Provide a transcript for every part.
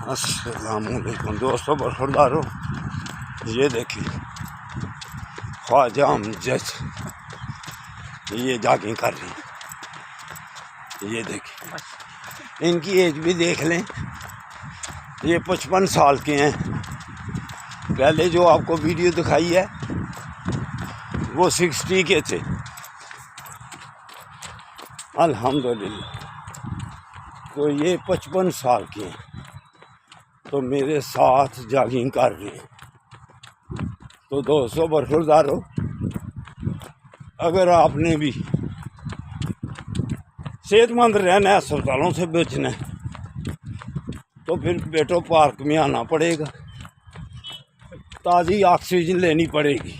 السلام علیکم دوستوں، برخوردارو، یہ دیکھیں خواجہ امجد یہ جاگنگ کر رہی ہیں۔ یہ دیکھیں ان کی ایج بھی دیکھ لیں، یہ 55 سال کے ہیں۔ پہلے جو آپ کو ویڈیو دکھائی ہے وہ 60 کے تھے۔ الحمدللہ تو یہ 55 سال کے ہیں، تو میرے ساتھ جاگنگ کر رہے ہیں۔ تو دوستوں برخوردارو، اگر آپ نے بھی صحت مند رہنا ہے، اسپتالوں سے بچنا ہے، تو پھر بیٹو پارک میں آنا پڑے گا، تازی آکسیجن لینی پڑے گی۔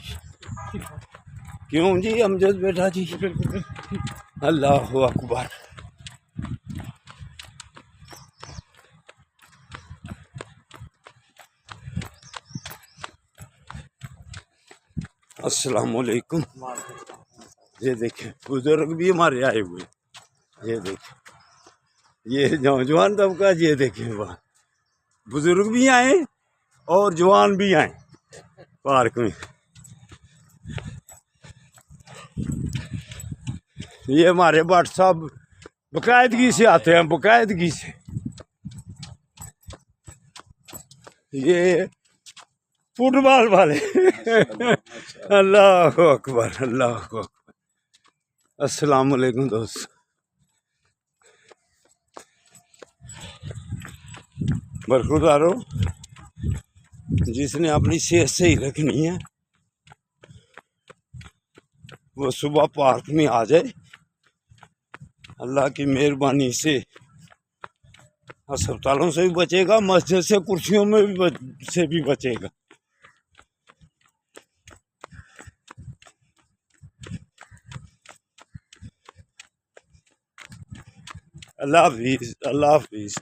کیوں جی امجد بیٹا جی؟ اللہ اکبر۔ السلام علیکم۔ یہ دیکھیں بزرگ بھی ہمارے آئے ہوئے، یہ دیکھیں یہ نوجوان طبقہ، یہ دیکھیں وہاں بزرگ بھی آئے اور جوان بھی آئے پارک میں۔ یہ ہمارے بٹ صاحب باقاعدگی سے آتے ہیں، باقاعدگی سے۔ یہ فٹ بال والے اللہ اکبر، اللہ اکبر۔ السلام علیکم دوست۔ برخوردارو، جس نے اپنی صحت صحیح رکھنی ہے وہ صبح پارک میں آ جائے، اللہ کی مہربانی سے اسپتالوں سے بھی بچے گا، مسجد سے کرسیوں میں بھی بچے گا۔ اللہ حافظ، اللہ حافظ۔